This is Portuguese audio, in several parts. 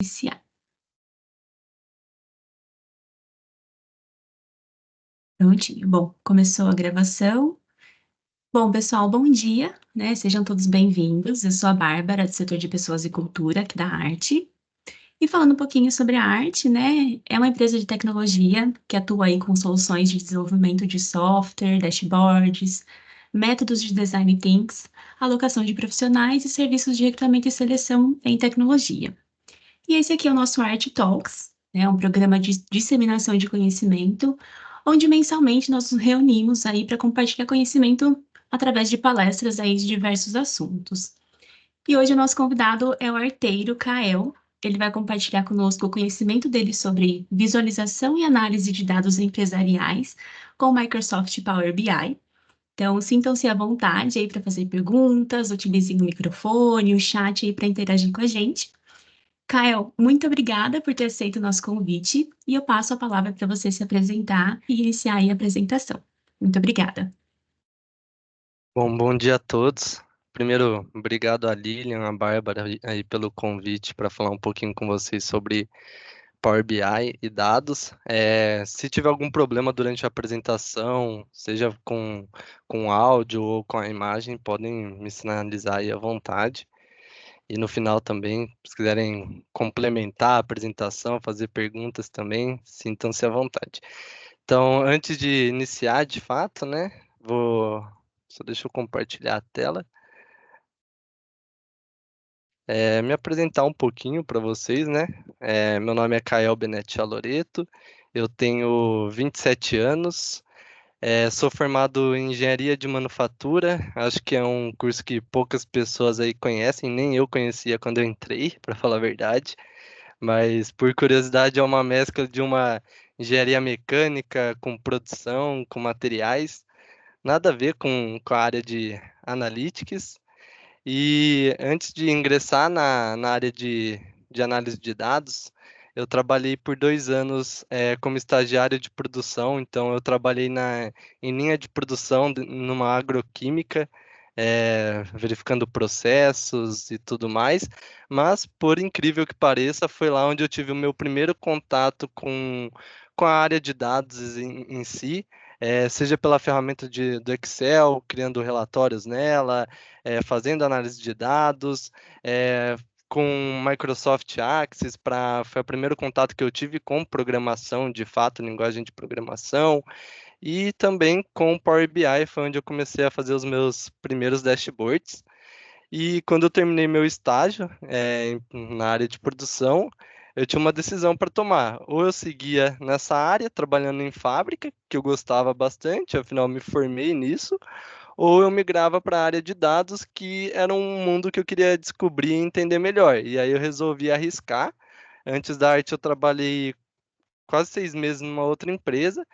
iniciar. Prontinho. Bom, começou a gravação. Bom, pessoal, bom dia, né? Sejam todos bem-vindos. Eu sou a Bárbara, do setor de Pessoas e Cultura, aqui da Arte. E falando um pouquinho sobre a Arte, né? É uma empresa de tecnologia que atua aí com soluções de desenvolvimento de software, dashboards, métodos de design thinks, alocação de profissionais e serviços de recrutamento e seleção em tecnologia. E esse aqui é o nosso Art Talks, né, um programa de disseminação de conhecimento, onde mensalmente nós nos reunimos aí para compartilhar conhecimento através de palestras aí de diversos assuntos. E hoje o nosso convidado é o arteiro Kael. Ele vai compartilhar conosco o conhecimento dele sobre visualização e análise de dados empresariais com o Microsoft Power BI. Então, sintam-se à vontade aí para fazer perguntas, utilizem o microfone, o chat aí para interagir com a gente. Kael, muito obrigada por ter aceito o nosso convite e eu passo a palavra para você se apresentar e iniciar aí a apresentação. Muito obrigada. Bom dia a todos. Primeiro, obrigado a Lilian, a Bárbara aí pelo convite para falar um pouquinho com vocês sobre Power BI e dados. Se tiver algum problema durante a apresentação, seja com áudio ou com a imagem, podem me sinalizar aí à vontade. E no final também, se quiserem complementar a apresentação, fazer perguntas também, sintam-se à vontade. Então, antes de iniciar de fato, né, só deixa eu compartilhar a tela. Me apresentar um pouquinho para vocês, né? Meu nome é Kael Benetti Aloreto, eu tenho 27 anos, sou formado em Engenharia de Manufatura, acho que é um curso que poucas pessoas aí conhecem, nem eu conhecia quando eu entrei, para falar a verdade, mas por curiosidade é uma mescla de uma engenharia mecânica com produção, com materiais, nada a ver com a área de analytics. E antes de ingressar na área de análise de dados, eu trabalhei por 2 anos como estagiário de produção. Então, eu trabalhei em linha de produção numa agroquímica, verificando processos e tudo mais. Mas, por incrível que pareça, foi lá onde eu tive o meu primeiro contato com a área de dados em si. Seja pela ferramenta do Excel, criando relatórios nela, fazendo análise de dados, com Microsoft Access, foi o primeiro contato que eu tive com programação, de fato, linguagem de programação, e também com o Power BI, foi onde eu comecei a fazer os meus primeiros dashboards. E quando eu terminei meu estágio, na área de produção, eu tinha uma decisão para tomar. Ou eu seguia nessa área, trabalhando em fábrica, que eu gostava bastante, afinal me formei nisso, ou eu migrava para a área de dados, que era um mundo que eu queria descobrir e entender melhor. E aí eu resolvi arriscar. Antes da arte, eu trabalhei quase 6 meses numa outra empresa,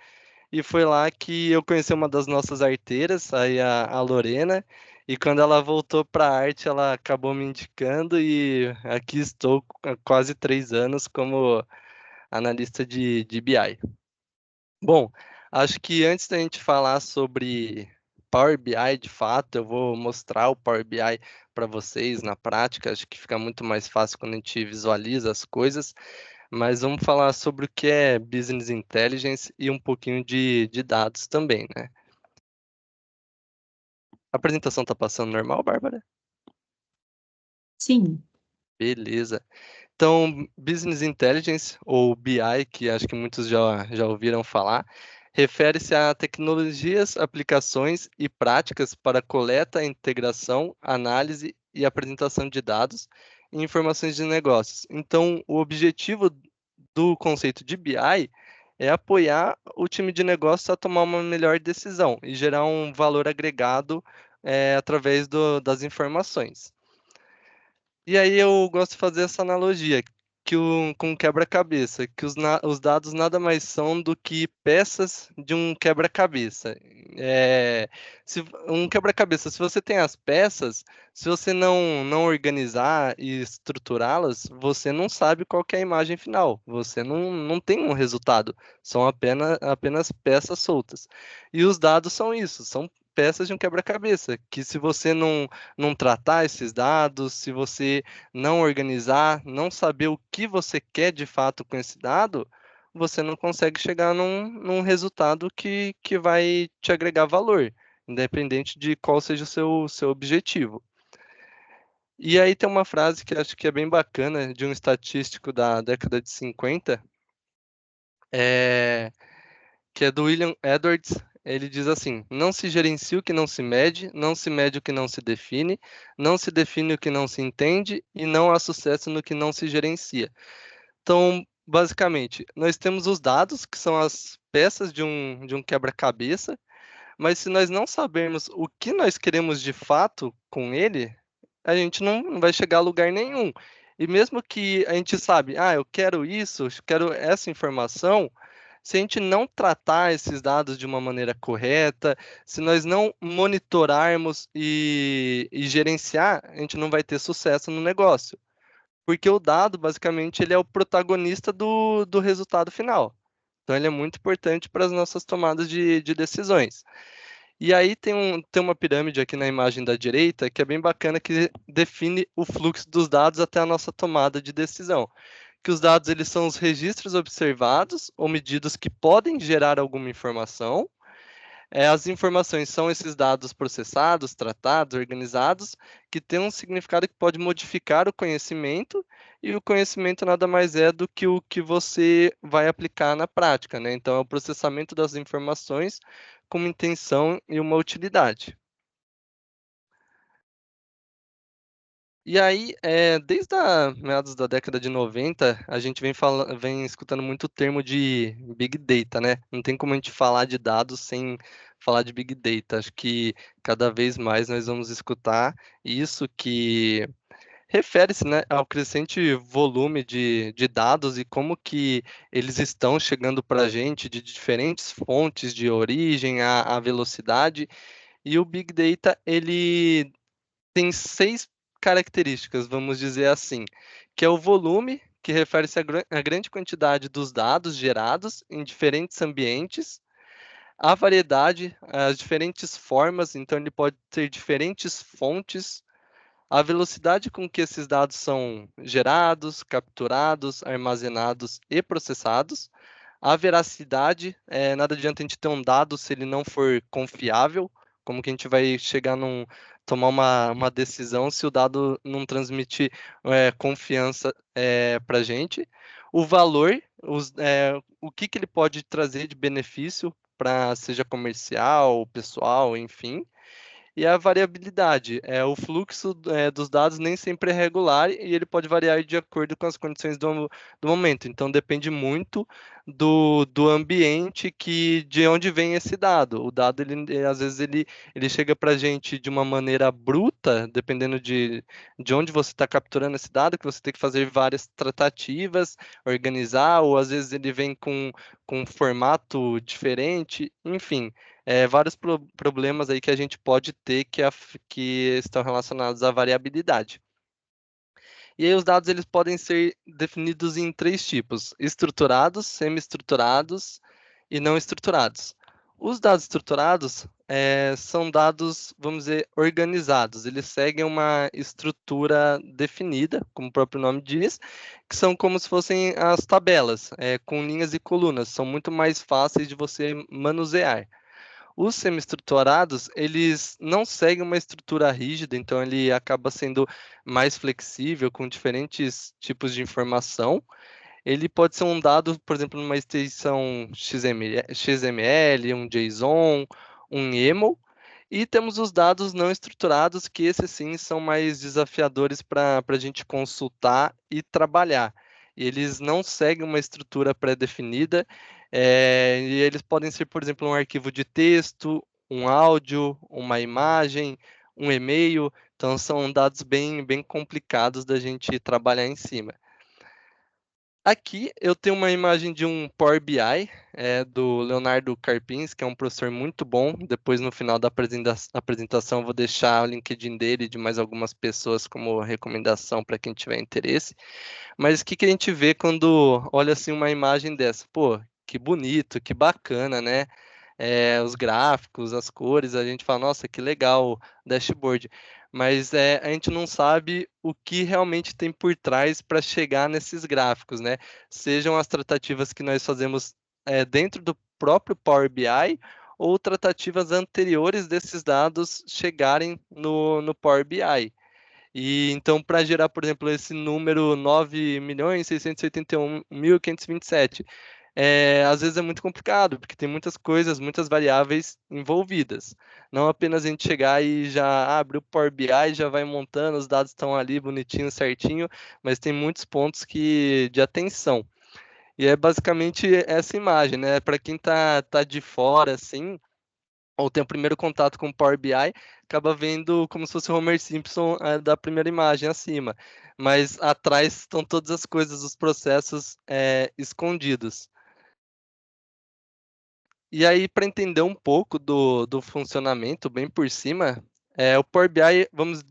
e foi lá que eu conheci uma das nossas arteiras, aí a Lorena, e quando ela voltou para a arte, ela acabou me indicando, e aqui estou há quase 3 anos como analista de BI. Bom, acho que antes da gente falar sobre Power BI, de fato, eu vou mostrar o Power BI para vocês na prática. Acho que fica muito mais fácil quando a gente visualiza as coisas. Mas vamos falar sobre o que é Business Intelligence e um pouquinho de dados também, né? A apresentação está passando normal, Bárbara? Sim, Beleza. Então, Business Intelligence, ou BI, que acho que muitos já ouviram falar, refere-se a tecnologias, aplicações e práticas para coleta, integração, análise e apresentação de dados e informações de negócios. Então, o objetivo do conceito de BI é apoiar o time de negócios a tomar uma melhor decisão e gerar um valor agregado através das informações. E aí eu gosto de fazer essa analogia com quebra-cabeça, que os dados nada mais são do que peças de um quebra-cabeça. É, um quebra-cabeça, se você tem as peças, se você não organizar e estruturá-las, você não sabe qual que é a imagem final. Você não tem um resultado. São apenas peças soltas. E os dados são isso, são peças de um quebra-cabeça, que se você não tratar esses dados, se você não organizar, não saber o que você quer de fato com esse dado, você não consegue chegar num resultado que vai te agregar valor, independente de qual seja o seu objetivo. E aí tem uma frase que acho que é bem bacana, de um estatístico da década de 50, é, que é do William Edwards. Ele diz assim: não se gerencia o que não se mede, não se mede o que não se define, não se define o que não se entende e não há sucesso no que não se gerencia. Então, basicamente, nós temos os dados, que são as peças de um quebra-cabeça, mas se nós não sabermos o que nós queremos de fato com ele, a gente não vai chegar a lugar nenhum. E mesmo que a gente sabe, eu quero isso, eu quero essa informação, se a gente não tratar esses dados de uma maneira correta, se nós não monitorarmos e gerenciar, a gente não vai ter sucesso no negócio. Porque o dado, basicamente, ele é o protagonista do resultado final. Então, ele é muito importante para as nossas tomadas de decisões. E aí tem uma pirâmide aqui na imagem da direita que é bem bacana, que define o fluxo dos dados até a nossa tomada de decisão. Que os dados, eles são os registros observados ou medidos que podem gerar alguma informação. As informações são esses dados processados, tratados, organizados, que têm um significado que pode modificar o conhecimento, e o conhecimento nada mais é do que o que você vai aplicar na prática, né? Então, é o processamento das informações com uma intenção e uma utilidade. E aí, desde a meados da década de 90, a gente vem escutando muito o termo de Big Data, né? Não tem como a gente falar de dados sem falar de Big Data. Acho que cada vez mais nós vamos escutar isso, que refere-se, né, ao crescente volume de dados e como que eles estão chegando para a gente de diferentes fontes de origem, a velocidade. E o Big Data, ele tem 6 características, vamos dizer assim, que é o volume, que refere-se à grande quantidade dos dados gerados em diferentes ambientes, a variedade, as diferentes formas, então ele pode ter diferentes fontes, a velocidade com que esses dados são gerados, capturados, armazenados e processados, a veracidade, nada adianta a gente ter um dado se ele não for confiável. Como que a gente vai chegar tomar uma decisão se o dado não transmitir confiança para a gente? O valor, o que ele pode trazer de benefício para seja comercial, pessoal, enfim. E a variabilidade, o fluxo dos dados nem sempre é regular e ele pode variar de acordo com as condições do momento. Então depende muito do ambiente, de onde vem esse dado. O dado, às vezes, ele chega para a gente de uma maneira bruta, dependendo de onde você está capturando esse dado, que você tem que fazer várias tratativas, organizar, ou às vezes ele vem com um formato diferente, enfim, vários problemas aí que a gente pode ter, que estão relacionados à variabilidade. E aí os dados, eles podem ser definidos em 3 tipos: estruturados, semi-estruturados e não estruturados. Os dados estruturados são dados, vamos dizer, organizados. Eles seguem uma estrutura definida, como o próprio nome diz, que são como se fossem as tabelas, com linhas e colunas. São muito mais fáceis de você manusear. Os semi-estruturados, eles não seguem uma estrutura rígida, então ele acaba sendo mais flexível, com diferentes tipos de informação. Ele pode ser um dado, por exemplo, numa extensão XML, um JSON, um YAML. E temos os dados não estruturados, que esses sim são mais desafiadores para a gente consultar e trabalhar. E eles não seguem uma estrutura pré-definida, e eles podem ser, por exemplo, um arquivo de texto, um áudio, uma imagem, um e-mail. Então, são dados bem complicados da gente trabalhar em cima. Aqui eu tenho uma imagem de um Power BI, do Leonardo Karpins, que é um professor muito bom. Depois, no final da apresentação, eu vou deixar o LinkedIn dele e de mais algumas pessoas como recomendação para quem tiver interesse. Mas o que a gente vê quando olha assim uma imagem dessa? Pô, que bonito, que bacana, né? os gráficos, as cores, a gente fala, nossa, que legal o dashboard. Mas a gente não sabe o que realmente tem por trás para chegar nesses gráficos, né? Sejam as tratativas que nós fazemos dentro do próprio Power BI ou tratativas anteriores desses dados chegarem no Power BI. E então, para gerar, por exemplo, esse número 9.681.527, às vezes é muito complicado, porque tem muitas coisas, muitas variáveis envolvidas. Não apenas a gente chegar e já abre o Power BI, já vai montando, os dados estão ali bonitinho, certinho, mas tem muitos pontos de atenção. E é basicamente essa imagem, né? Para quem tá de fora, assim, ou tem o primeiro contato com o Power BI, acaba vendo como se fosse o Homer Simpson da primeira imagem acima. Mas atrás estão todas as coisas, os processos escondidos. E aí, para entender um pouco do funcionamento, bem por cima, o Power BI, vamos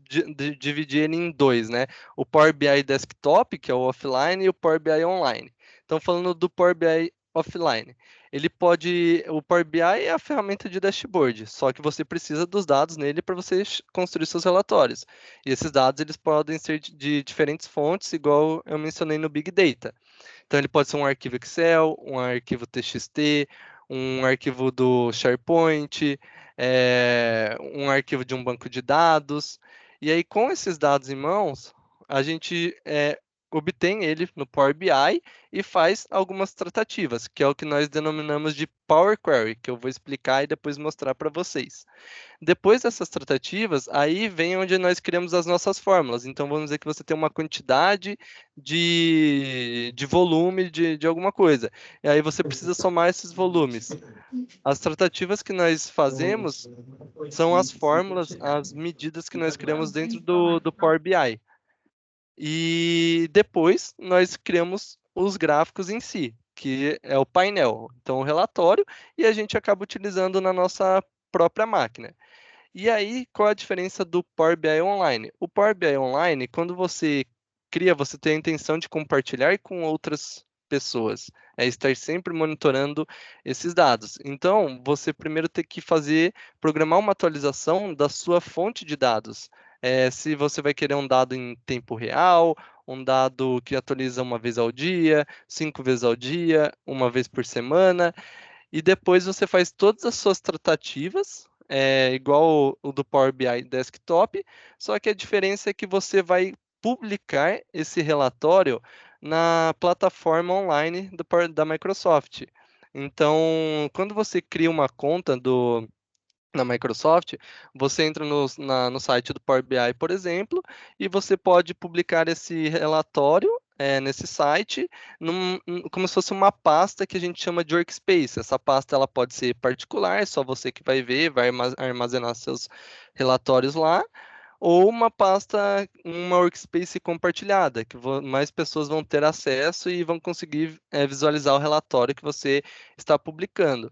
dividir ele em dois, né? O Power BI Desktop, que é o offline, e o Power BI Online. Então, falando do Power BI Offline, o Power BI é a ferramenta de dashboard, só que você precisa dos dados nele para você construir seus relatórios. E esses dados, eles podem ser de diferentes fontes, igual eu mencionei no Big Data. Então, ele pode ser um arquivo Excel, um arquivo TXT, um arquivo do SharePoint, um arquivo de um banco de dados. E aí, com esses dados em mãos, a gente obtém ele no Power BI e faz algumas tratativas, que é o que nós denominamos de Power Query, que eu vou explicar e depois mostrar para vocês. Depois dessas tratativas, aí vem onde nós criamos as nossas fórmulas. Então, vamos dizer que você tem uma quantidade de volume de alguma coisa. E aí você precisa somar esses volumes. As tratativas que nós fazemos são as fórmulas, as medidas que nós criamos dentro do Power BI. E depois nós criamos os gráficos em si, que é o painel, então o relatório, e a gente acaba utilizando na nossa própria máquina. E aí, qual a diferença do Power BI Online? O Power BI Online, quando você cria, você tem a intenção de compartilhar com outras pessoas, é estar sempre monitorando esses dados. Então, você primeiro tem que programar uma atualização da sua fonte de dados. Se você vai querer um dado em tempo real, um dado que atualiza uma vez ao dia, 5 vezes ao dia, uma vez por semana, e depois você faz todas as suas tratativas, igual o do Power BI Desktop, só que a diferença é que você vai publicar esse relatório na plataforma online da Microsoft. Então, quando você cria uma conta na Microsoft, você entra no site do Power BI, por exemplo, e você pode publicar esse relatório nesse site, como se fosse uma pasta que a gente chama de workspace. Essa pasta ela pode ser particular, só você que vai ver, vai armazenar seus relatórios lá, ou uma pasta, uma workspace compartilhada, que mais pessoas vão ter acesso e vão conseguir visualizar o relatório que você está publicando.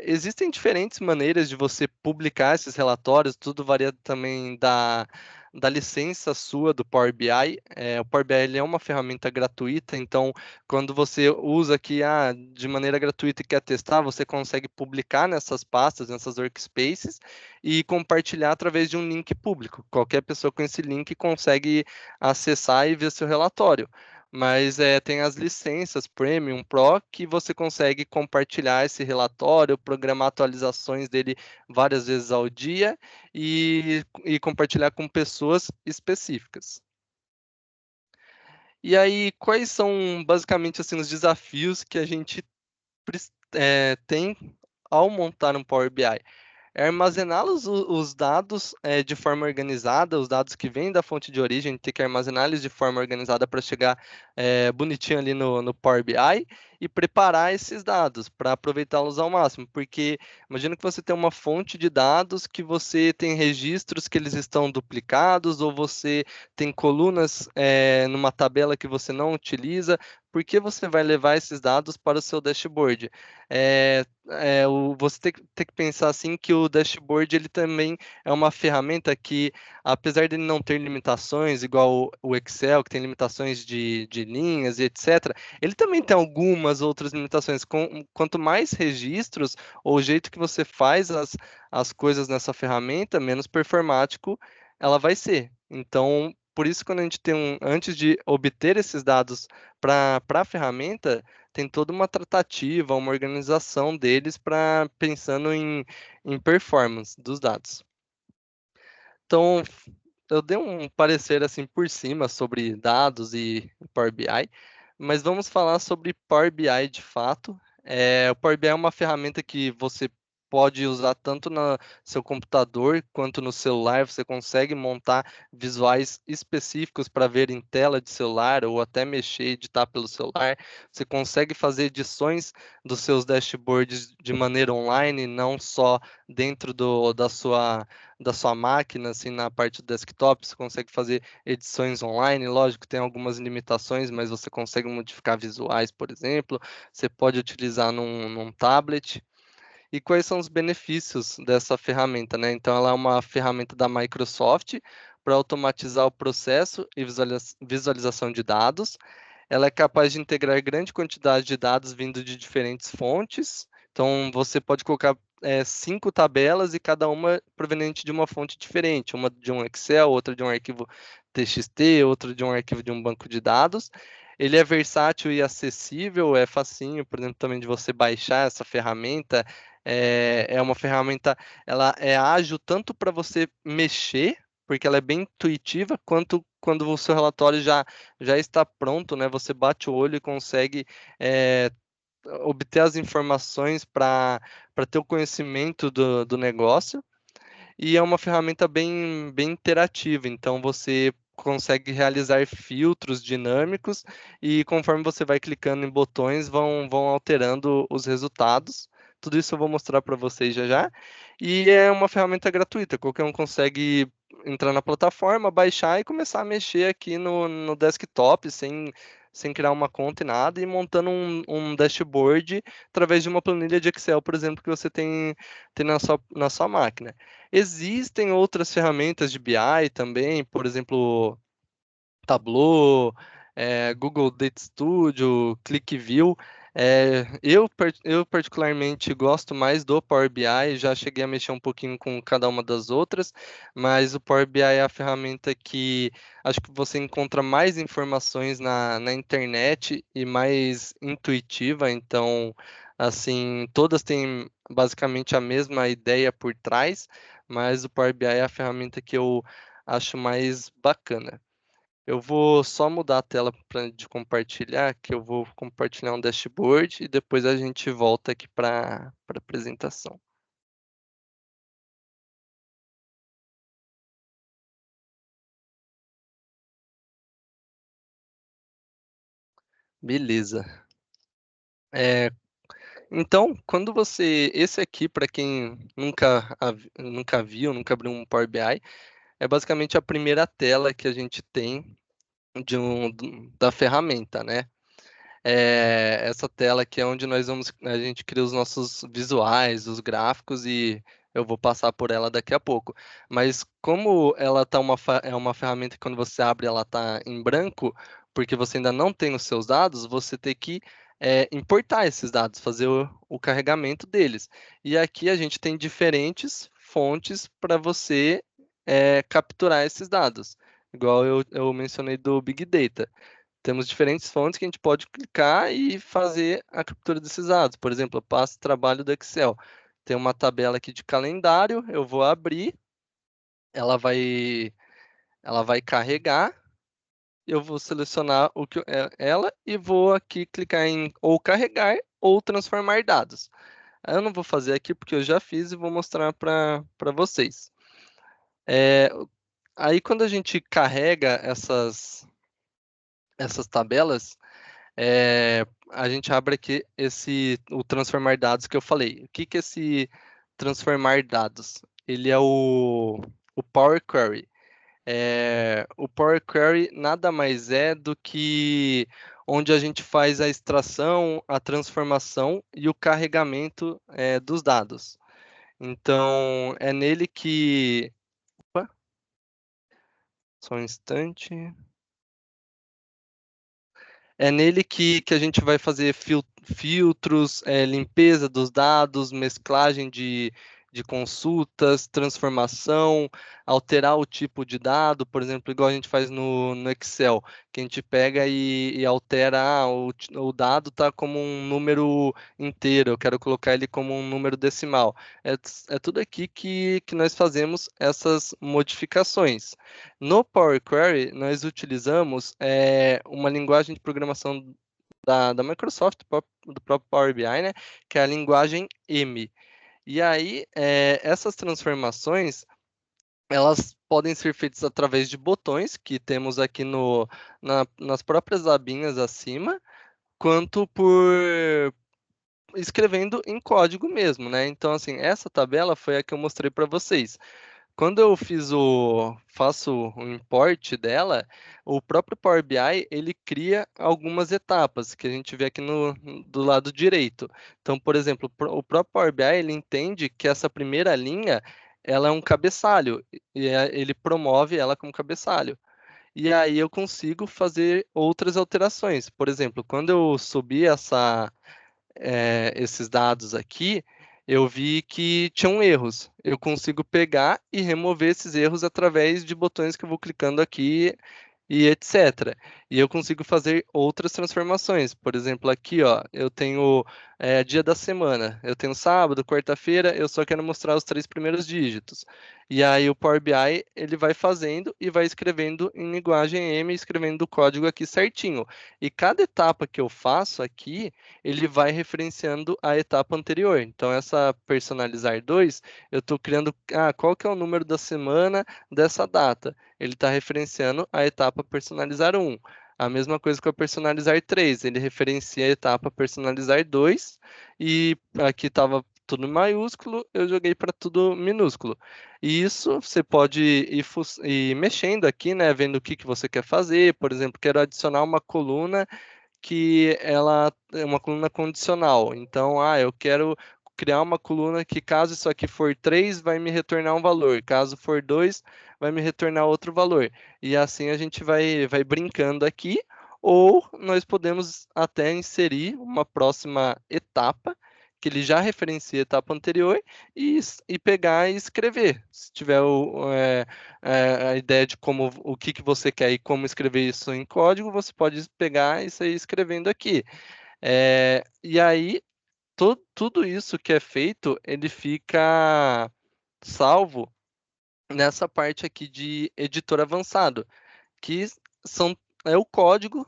Existem diferentes maneiras de você publicar esses relatórios, tudo varia também da licença sua do Power BI. O Power BI ele é uma ferramenta gratuita, então quando você usa aqui de maneira gratuita e quer testar, você consegue publicar nessas pastas, nessas workspaces e compartilhar através de um link público. Qualquer pessoa com esse link consegue acessar e ver seu relatório. Mas tem as licenças Premium Pro que você consegue compartilhar esse relatório, programar atualizações dele várias vezes ao dia e compartilhar com pessoas específicas. E aí, quais são basicamente assim, os desafios que a gente tem ao montar um Power BI? Armazenar os dados de forma organizada, os dados que vêm da fonte de origem, tem que armazenar eles de forma organizada para chegar bonitinho ali no Power BI e preparar esses dados para aproveitá-los ao máximo, porque imagina que você tem uma fonte de dados que você tem registros que eles estão duplicados ou você tem colunas numa tabela que você não utiliza, por que você vai levar esses dados para o seu dashboard? Você tem que pensar assim que o dashboard ele também é uma ferramenta que, apesar de não ter limitações, igual o Excel, que tem limitações de linhas e etc., ele também tem algumas outras limitações. Quanto mais registros, ou o jeito que você faz as coisas nessa ferramenta, menos performático ela vai ser. Então, por isso, quando a gente antes de obter esses dados para a ferramenta, tem toda uma tratativa, uma organização deles para pensando em performance dos dados. Então, eu dei um parecer assim por cima sobre dados e Power BI, mas vamos falar sobre Power BI de fato. O Power BI é uma ferramenta que você pode usar tanto no seu computador quanto no celular. Você consegue montar visuais específicos para ver em tela de celular ou até mexer, editar pelo celular. Você consegue fazer edições dos seus dashboards de maneira online, não só dentro da sua máquina, assim, na parte do desktop, você consegue fazer edições online, lógico, tem algumas limitações, mas você consegue modificar visuais, por exemplo, você pode utilizar num tablet. E quais são os benefícios dessa ferramenta, né? Então, ela é uma ferramenta da Microsoft para automatizar o processo e visualização de dados. Ela é capaz de integrar grande quantidade de dados vindo de diferentes fontes. Então, você pode colocar 5 tabelas e cada uma proveniente de uma fonte diferente, uma de um Excel, outra de um arquivo TXT, outra de um arquivo de um banco de dados. Ele é versátil e acessível, é facinho, por exemplo, também de você baixar essa ferramenta. É uma ferramenta, ela é ágil tanto para você mexer, porque ela é bem intuitiva, quanto quando o seu relatório já está pronto, né? Você bate o olho e consegue é, obter as informações para ter o conhecimento do negócio. E é uma ferramenta bem interativa, então você consegue realizar filtros dinâmicos e conforme você vai clicando em botões, vão alterando os resultados. Tudo isso eu vou mostrar para vocês já já. E é uma ferramenta gratuita, qualquer um consegue entrar na plataforma, baixar e começar a mexer aqui no desktop sem criar uma conta e nada, e montando um dashboard através de uma planilha de Excel, por exemplo, que você tem na sua máquina. Existem outras ferramentas de BI também, por exemplo, Tableau, Google Data Studio, ClickView. Eu particularmente gosto mais do Power BI, já cheguei a mexer um pouquinho com cada uma das outras, mas o Power BI é a ferramenta que acho que você encontra mais informações na internet e mais intuitiva, então, assim, todas têm basicamente a mesma ideia por trás, mas o Power BI é a ferramenta que eu acho mais bacana. Eu vou só mudar a tela de compartilhar, que eu vou compartilhar um dashboard e depois a gente volta aqui para a apresentação. Beleza. É, então, quando esse aqui, para quem nunca viu, nunca abriu um Power BI, é basicamente a primeira tela que a gente tem da ferramenta, né? Essa tela aqui é onde a gente cria os nossos visuais, os gráficos e eu vou passar por ela daqui a pouco. Mas como ela é uma ferramenta que quando você abre ela está em branco, porque você ainda não tem os seus dados, você tem que importar esses dados, fazer o carregamento deles. E aqui a gente tem diferentes fontes para você capturar esses dados. Igual eu mencionei do Big Data. Temos diferentes fontes que a gente pode clicar e fazer a captura desses dados. Por exemplo, eu passo o trabalho do Excel. Tem uma tabela aqui de calendário, eu vou abrir, ela vai, ela vai carregar, eu vou selecionar ela e vou aqui clicar em ou carregar ou transformar dados. Eu não vou fazer aqui porque eu já fiz e vou mostrar para vocês. É, Aí quando a gente carrega essas tabelas, a gente abre aqui o transformar dados que eu falei. O que que é esse transformar dados? Ele é o Power Query. O Power Query nada mais é do que onde a gente faz a extração, a transformação e o carregamento dos dados. Então, é nele que... Opa, só um instante. É nele que a gente vai fazer filtros, limpeza dos dados, mesclagem de consultas, transformação, alterar o tipo de dado, por exemplo, igual a gente faz no Excel, que a gente pega e altera, o dado está como um número inteiro, eu quero colocar ele como um número decimal. É tudo aqui que nós fazemos essas modificações. No Power Query, nós utilizamos uma linguagem de programação da Microsoft, do próprio Power BI, né, que é a linguagem M. E aí, essas transformações, elas podem ser feitas através de botões, que temos aqui nas próprias abinhas acima, quanto por escrevendo em código mesmo, né? Então, assim, essa tabela foi a que eu mostrei para vocês. Quando eu faço o import dela, o próprio Power BI, ele cria algumas etapas, que a gente vê aqui do lado direito. Então, por exemplo, o próprio Power BI, ele entende que essa primeira linha, ela é um cabeçalho, e ele promove ela como cabeçalho. E aí eu consigo fazer outras alterações. Por exemplo, quando eu subi esses dados aqui, eu vi que tinham erros. Eu consigo pegar e remover esses erros através de botões que eu vou clicando aqui e etc. E eu consigo fazer outras transformações. Por exemplo, aqui, ó, eu tenho dia da semana. Eu tenho sábado, quarta-feira, eu só quero mostrar os 3 primeiros dígitos. E aí o Power BI, ele vai fazendo e vai escrevendo em linguagem M, escrevendo o código aqui certinho. E cada etapa que eu faço aqui, ele vai referenciando a etapa anterior. Então, essa personalizar 2, eu estou criando, qual que é o número da semana dessa data? Ele está referenciando a etapa personalizar 1. A mesma coisa com a personalizar 3, ele referencia a etapa personalizar 2, e aqui estava tudo maiúsculo, eu joguei para tudo minúsculo. E isso você pode ir mexendo aqui, né, vendo o que você quer fazer. Por exemplo, quero adicionar uma coluna que ela é uma coluna condicional. Então, eu quero criar uma coluna que, caso isso aqui for 3, vai me retornar um valor. Caso for 2, vai me retornar outro valor. E assim a gente vai brincando aqui. Ou nós podemos até inserir uma próxima etapa, que ele já referencia a etapa anterior, e pegar e escrever. Se tiver a ideia de o que você quer e como escrever isso em código, você pode pegar e sair escrevendo aqui. E aí, tudo isso que é feito, ele fica salvo nessa parte aqui de editor avançado, que são, é o código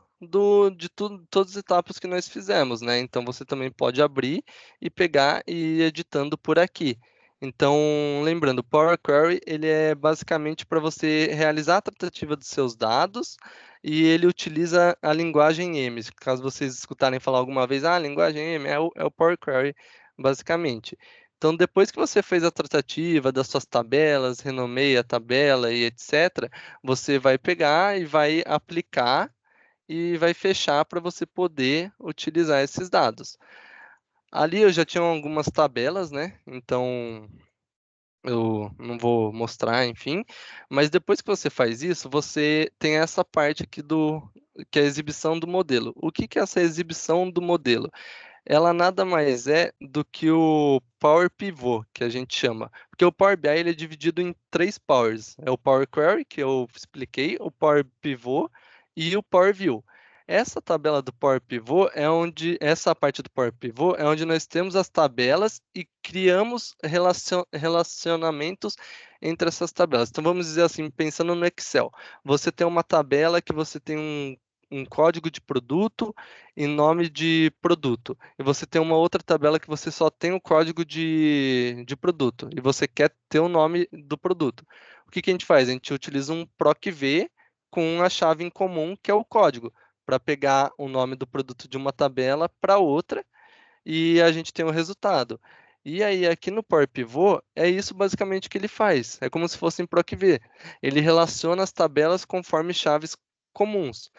todas as etapas que nós fizemos, né? Então você também pode abrir e pegar e ir editando por aqui. Então, lembrando, o Power Query, ele é basicamente para você realizar a tratativa dos seus dados, e ele utiliza a linguagem M. Caso vocês escutarem falar alguma vez, a linguagem M é o Power Query, basicamente. Então, depois que você fez a tratativa das suas tabelas, renomeia a tabela e etc., você vai pegar e vai aplicar e vai fechar para você poder utilizar esses dados. Ali eu já tinha algumas tabelas, né? Então eu não vou mostrar, enfim. Mas depois que você faz isso, você tem essa parte aqui que é a exibição do modelo. O que é essa exibição do modelo? Ela nada mais é do que o Power Pivot, que a gente chama. Porque o Power BI ele é dividido em 3 powers. É o Power Query, que eu expliquei, o Power Pivot e o Power View. Essa tabela do Power Pivot essa parte do Power Pivot é onde nós temos as tabelas e criamos relacionamentos entre essas tabelas. Então vamos dizer assim, pensando no Excel, você tem uma tabela que você tem um código de produto e nome de produto. E você tem uma outra tabela que você só tem o código de produto e você quer ter o nome do produto. O que a gente faz? A gente utiliza um PROC-V com a chave em comum, que é o código, para pegar o nome do produto de uma tabela para outra, e a gente tem o resultado. E aí, aqui no Power Pivot, é isso basicamente que ele faz. É como se fosse em PROC-V. Ele relaciona as tabelas conforme chaves comuns.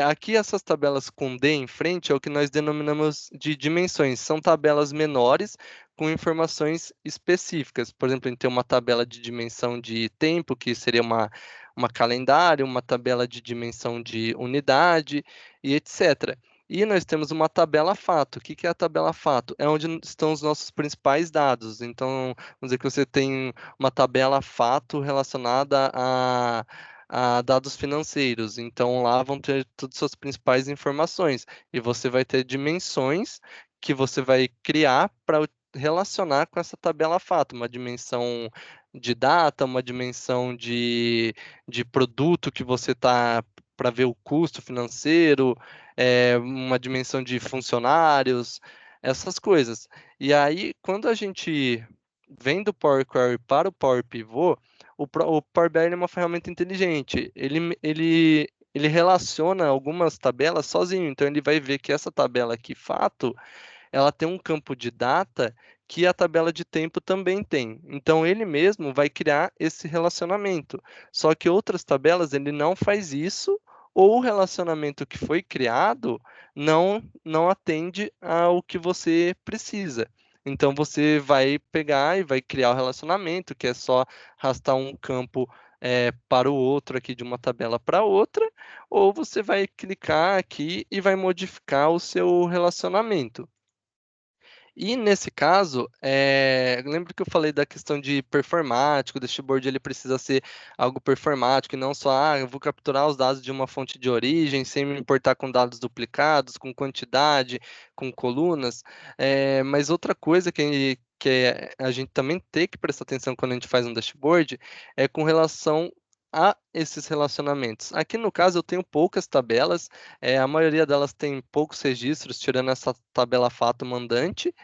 Aqui essas tabelas com D em frente é o que nós denominamos de dimensões. São tabelas menores com informações específicas. Por exemplo, a gente tem uma tabela de dimensão de tempo, que seria uma calendário, uma tabela de dimensão de unidade e etc. E nós temos uma tabela fato. O que que é a tabela fato? É onde estão os nossos principais dados. Então, vamos dizer que você tem uma tabela fato relacionada a dados financeiros. Então, lá vão ter todas as suas principais informações. E você vai ter dimensões que você vai criar para relacionar com essa tabela fato. Uma dimensão de data, uma dimensão de produto que você está para ver o custo financeiro, uma dimensão de funcionários, essas coisas. E aí, quando a gente vem do Power Query para o Power Pivot, o Power BI ele é uma ferramenta inteligente. Ele relaciona algumas tabelas sozinho. Então, ele vai ver que essa tabela aqui, fato, ela tem um campo de data que a tabela de tempo também tem. Então, ele mesmo vai criar esse relacionamento. Só que outras tabelas, ele não faz isso, ou o relacionamento que foi criado não atende ao que você precisa. Então, você vai pegar e vai criar o relacionamento, que é só arrastar um campo para o outro aqui de uma tabela para outra, ou você vai clicar aqui e vai modificar o seu relacionamento. E nesse caso, lembra que eu falei da questão de performático, o dashboard ele precisa ser algo performático e não só, eu vou capturar os dados de uma fonte de origem sem me importar com dados duplicados, com quantidade, com colunas. Mas outra coisa que a gente também tem que prestar atenção quando a gente faz um dashboard é com relação a esses relacionamentos. Aqui no caso eu tenho poucas tabelas, a maioria delas tem poucos registros, tirando essa tabela fato mandante.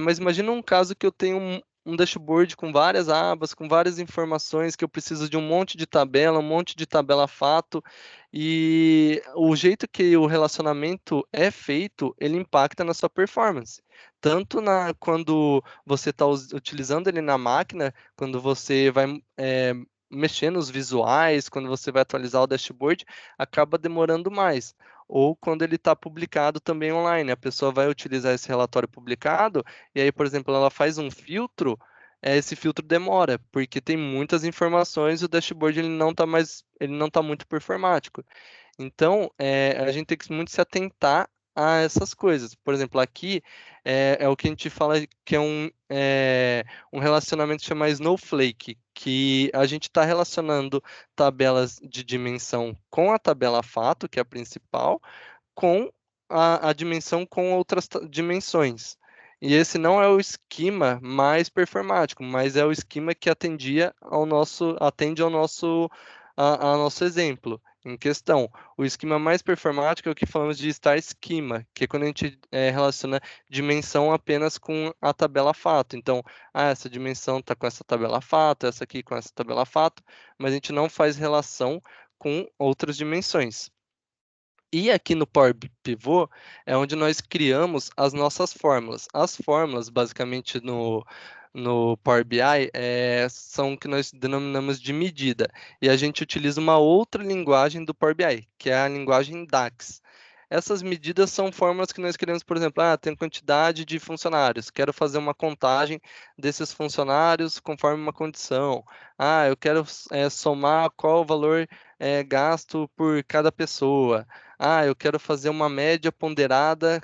Mas imagina um caso que eu tenho um dashboard com várias abas, com várias informações, que eu preciso de um monte de tabela fato, e o jeito que o relacionamento é feito, ele impacta na sua performance. Tanto quando você está utilizando ele na máquina, quando você vai mexer nos visuais, quando você vai atualizar o dashboard, acaba demorando mais ou quando ele está publicado também online. A pessoa vai utilizar esse relatório publicado, e aí, por exemplo, ela faz um filtro, esse filtro demora, porque tem muitas informações e o dashboard ele não tá muito performático. Então, a gente tem que muito se atentar a essas coisas. Por exemplo, aqui é o que a gente fala que um relacionamento chamado Snowflake, que a gente está relacionando tabelas de dimensão com a tabela fato, que é a principal, com a dimensão com outras dimensões. E esse não é o esquema mais performático, mas é o esquema que atende ao nosso exemplo em questão. O esquema mais performático é o que falamos de star schema, que é quando a gente relaciona dimensão apenas com a tabela fato. Então, essa dimensão está com essa tabela fato, essa aqui com essa tabela fato, mas a gente não faz relação com outras dimensões. E aqui no Power Pivot é onde nós criamos as nossas fórmulas. As fórmulas, basicamente, no Power BI, são o que nós denominamos de medida. E a gente utiliza uma outra linguagem do Power BI, que é a linguagem DAX. Essas medidas são fórmulas que nós queremos, por exemplo, tem quantidade de funcionários, quero fazer uma contagem desses funcionários conforme uma condição. Eu quero somar qual o valor gasto por cada pessoa. Eu quero fazer uma média ponderada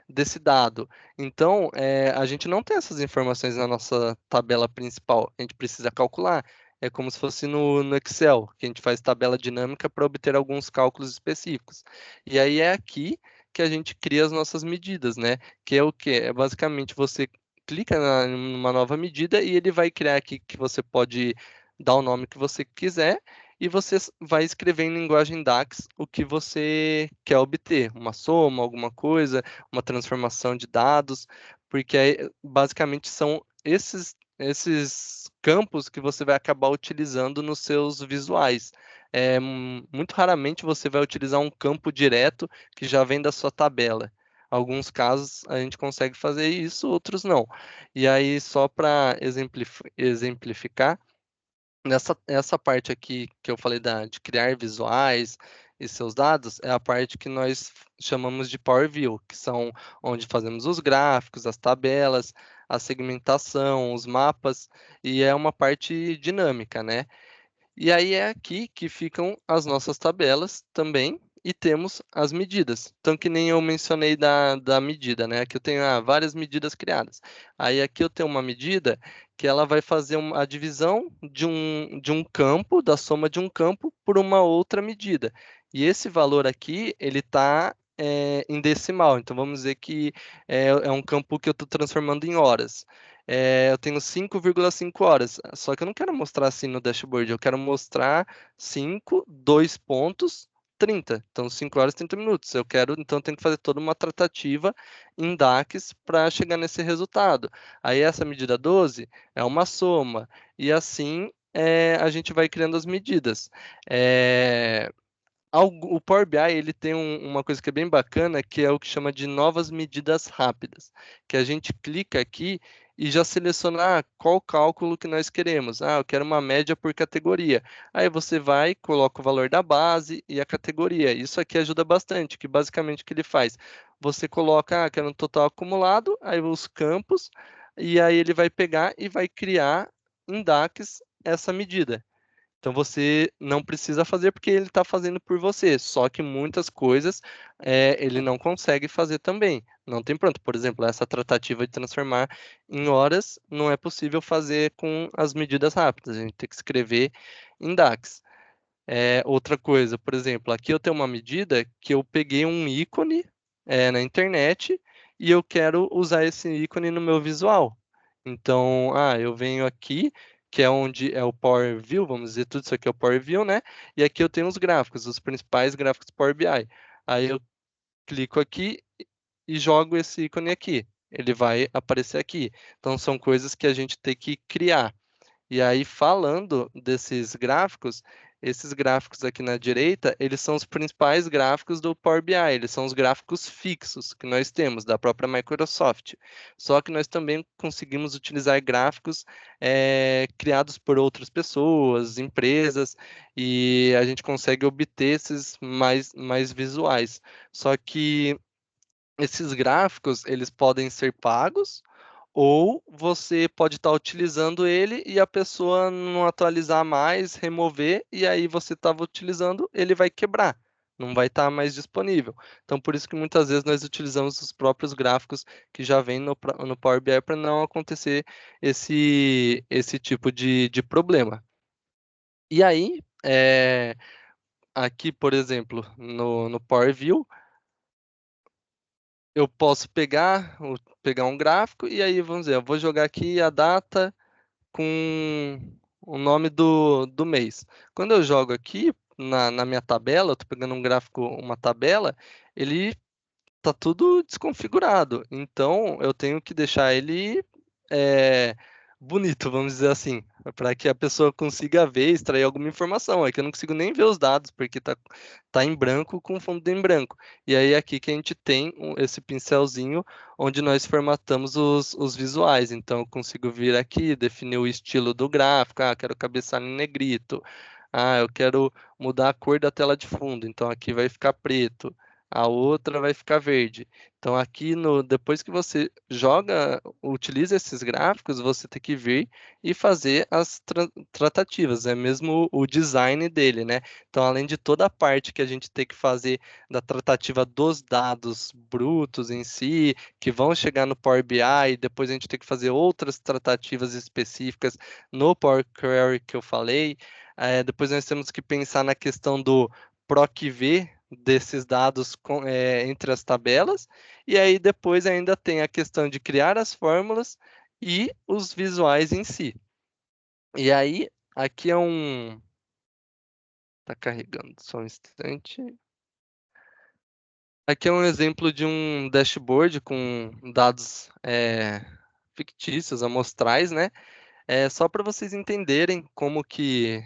desse dado. Então, a gente não tem essas informações na nossa tabela principal. A gente precisa calcular. É como se fosse no Excel, que a gente faz tabela dinâmica para obter alguns cálculos específicos. E aí é aqui que a gente cria as nossas medidas, né? Que é o quê? É basicamente você clica numa nova medida e ele vai criar aqui que você pode dar o nome que você quiser e você vai escrever em linguagem DAX o que você quer obter, uma soma, alguma coisa, uma transformação de dados, porque aí, basicamente são esses campos que você vai acabar utilizando nos seus visuais. Muito raramente você vai utilizar um campo direto que já vem da sua tabela. Alguns casos a gente consegue fazer isso, outros não. E aí, só para exemplificar, essa parte aqui que eu falei de criar visuais e seus dados é a parte que nós chamamos de Power View, que são onde fazemos os gráficos, as tabelas, a segmentação, os mapas, e é uma parte dinâmica, né? E aí é aqui que ficam as nossas tabelas também, e temos as medidas. Então, que nem eu mencionei da medida, né? Aqui eu tenho várias medidas criadas. Aí aqui eu tenho uma medida que ela vai fazer a divisão de um campo, da soma de um campo, por uma outra medida. E esse valor aqui, ele está em decimal. Então, vamos dizer que é um campo que eu estou transformando em horas. Eu tenho 5,5 horas. Só que eu não quero mostrar assim no dashboard, eu quero mostrar 5, 2 pontos, 30. Então, 5 horas e 30 minutos. Então, eu tenho que fazer toda uma tratativa em DAX para chegar nesse resultado. Aí, essa medida 12 é uma soma. E assim a gente vai criando as medidas. É, o Power BI ele tem uma coisa que é bem bacana, que é o que chama de novas medidas rápidas, que a gente clica aqui e já seleciona qual cálculo que nós queremos. Eu quero uma média por categoria. Aí você vai, coloca o valor da base e a categoria. Isso aqui ajuda bastante, que basicamente o que ele faz? Você coloca, quero um total acumulado, aí os campos, e aí ele vai pegar e vai criar em DAX essa medida. Então você não precisa fazer porque ele está fazendo por você. Só que muitas coisas ele não consegue fazer também. Não tem pronto. Por exemplo, essa tratativa de transformar em horas não é possível fazer com as medidas rápidas. A gente tem que escrever em DAX. Outra coisa, por exemplo, aqui eu tenho uma medida que eu peguei um ícone na internet e eu quero usar esse ícone no meu visual. Então, eu venho aqui, que é onde é o Power View, vamos dizer, tudo isso aqui é o Power View, né? E aqui eu tenho os gráficos, os principais gráficos do Power BI. Aí eu clico aqui e jogo esse ícone aqui. Ele vai aparecer aqui. Então, são coisas que a gente tem que criar. E aí, falando desses gráficos, esses gráficos aqui na direita, eles são os principais gráficos do Power BI, eles são os gráficos fixos que nós temos da própria Microsoft. Só que nós também conseguimos utilizar gráficos criados por outras pessoas, empresas, e a gente consegue obter esses mais visuais. Só que esses gráficos, eles podem ser pagos, ou você pode estar utilizando ele e a pessoa não atualizar mais, remover, e aí você estava utilizando, ele vai quebrar, não vai estar mais disponível. Então, por isso que muitas vezes nós utilizamos os próprios gráficos que já vêm no Power BI para não acontecer esse tipo de problema. E aí, aqui, por exemplo, no Power View, eu posso pegar um gráfico e aí, vamos dizer, eu vou jogar aqui a data com o nome do mês. Quando eu jogo aqui na minha tabela, eu estou pegando um gráfico, uma tabela, ele tá tudo desconfigurado. Então eu tenho que deixar ele é, bonito, vamos dizer assim, para que a pessoa consiga ver, extrair alguma informação. É que eu não consigo nem ver os dados, porque tá em branco com fundo em branco. E aí é aqui que a gente tem esse pincelzinho onde nós formatamos os visuais. Então eu consigo vir aqui, definir o estilo do gráfico. Quero cabeçalho em negrito. Eu quero mudar a cor da tela de fundo. Então aqui vai ficar preto, a outra vai ficar verde. Então aqui depois que você utiliza esses gráficos, você tem que vir e fazer as tratativas, é mesmo o design dele, né? Então além de toda a parte que a gente tem que fazer da tratativa dos dados brutos em si, que vão chegar no Power BI, depois a gente tem que fazer outras tratativas específicas no Power Query que eu falei. Depois nós temos que pensar na questão do PROC-V desses dados entre as tabelas, e aí depois ainda tem a questão de criar as fórmulas e os visuais em si. E aí, aqui é um. Tá carregando, só um instante. Aqui é um exemplo de um dashboard com dados fictícios, amostrais, né? Só para vocês entenderem como que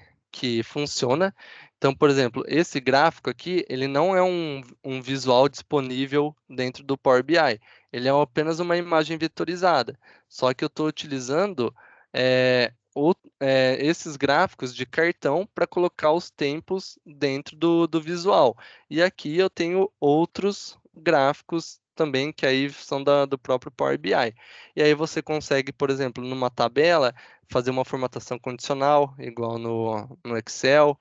funciona. Então, por exemplo, esse gráfico aqui, ele não é um visual disponível dentro do Power BI. Ele é apenas uma imagem vetorizada. Só que eu estou utilizando esses gráficos de cartão para colocar os tempos dentro do visual. E aqui eu tenho outros gráficos também que aí são do próprio Power BI. E aí você consegue, por exemplo, numa tabela, fazer uma formatação condicional, igual no Excel.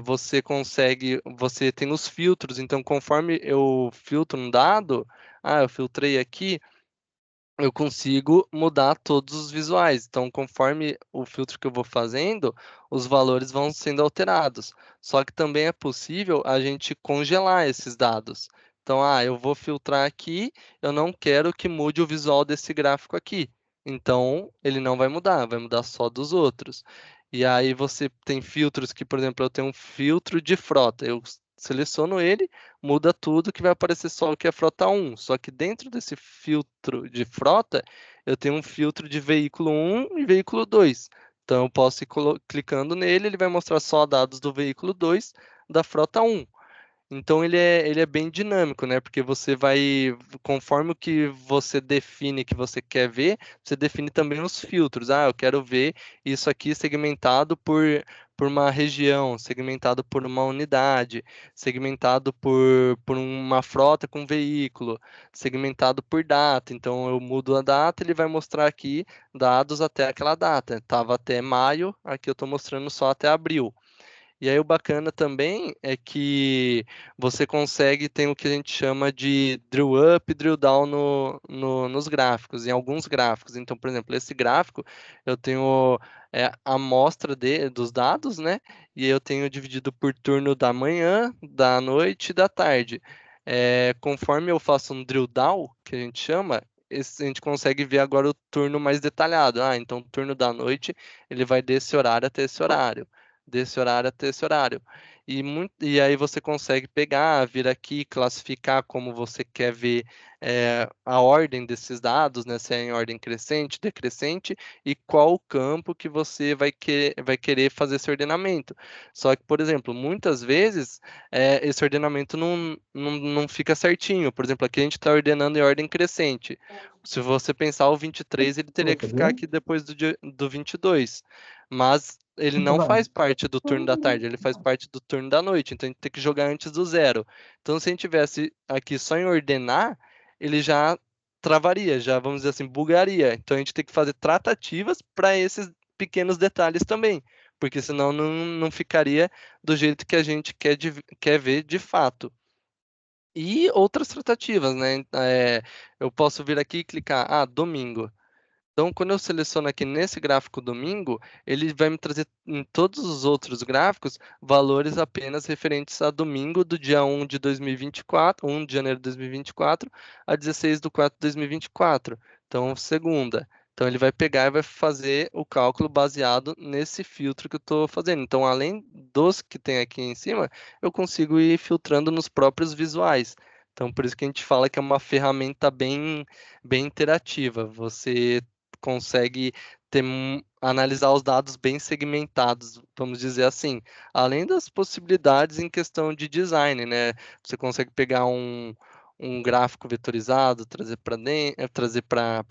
Você tem os filtros, então conforme eu filtro um dado, eu filtrei aqui, eu consigo mudar todos os visuais. Então, conforme o filtro que eu vou fazendo, os valores vão sendo alterados. Só que também é possível a gente congelar esses dados. Então, eu vou filtrar aqui, eu não quero que mude o visual desse gráfico aqui. Então, ele não vai mudar só dos outros. E aí você tem filtros que, por exemplo, eu tenho um filtro de frota. Eu seleciono ele, muda tudo que vai aparecer só o que é frota 1. Só que dentro desse filtro de frota, eu tenho um filtro de veículo 1 e veículo 2. Então eu posso ir clicando nele, ele vai mostrar só dados do veículo 2 da frota 1. Então ele é bem dinâmico, né? Porque você vai, conforme o que você define que você quer ver, você define também os filtros. Eu quero ver isso aqui segmentado por uma região, segmentado por uma unidade, segmentado por uma frota com veículo, segmentado por data. Então eu mudo a data, ele vai mostrar aqui dados até aquela data. Estava até maio, aqui eu estou mostrando só até abril. E aí o bacana também é que você consegue, tem o que a gente chama de drill up e drill down nos gráficos, em alguns gráficos. Então, por exemplo, esse gráfico eu tenho a amostra dos dados, né? E aí eu tenho dividido por turno da manhã, da noite e da tarde. Conforme eu faço um drill down, que a gente chama, a gente consegue ver agora o turno mais detalhado. Então o turno da noite ele vai desse horário até esse horário, desse horário até esse horário. E aí você consegue pegar, vir aqui, classificar como você quer ver a ordem desses dados, né? Se é em ordem crescente, decrescente, e qual campo que você vai querer fazer esse ordenamento. Só que, por exemplo, muitas vezes esse ordenamento não fica certinho. Por exemplo, aqui a gente está ordenando em ordem crescente. Se você pensar o 23, ele teria que ficar aqui depois do 22. Mas ele não faz parte do turno da tarde, ele faz parte do turno da noite, então a gente tem que jogar antes do zero. Então, se a gente tivesse aqui só em ordenar, ele já travaria, já vamos dizer assim, bugaria. Então a gente tem que fazer tratativas para esses pequenos detalhes também, porque senão não ficaria do jeito que a gente quer ver de fato. E outras tratativas, né? Eu posso vir aqui e clicar, domingo. Então, quando eu seleciono aqui nesse gráfico domingo, ele vai me trazer em todos os outros gráficos valores apenas referentes a domingo do dia 1 de 2024, 1 de janeiro de 2024, a 16 de 4 de 2024. Então, segunda. Então, ele vai pegar e vai fazer o cálculo baseado nesse filtro que eu estou fazendo. Então, além dos que tem aqui em cima, eu consigo ir filtrando nos próprios visuais. Então, por isso que a gente fala que é uma ferramenta bem interativa. Você consegue analisar os dados bem segmentados, vamos dizer assim. Além das possibilidades em questão de design, né? Você consegue pegar um gráfico vetorizado, trazer para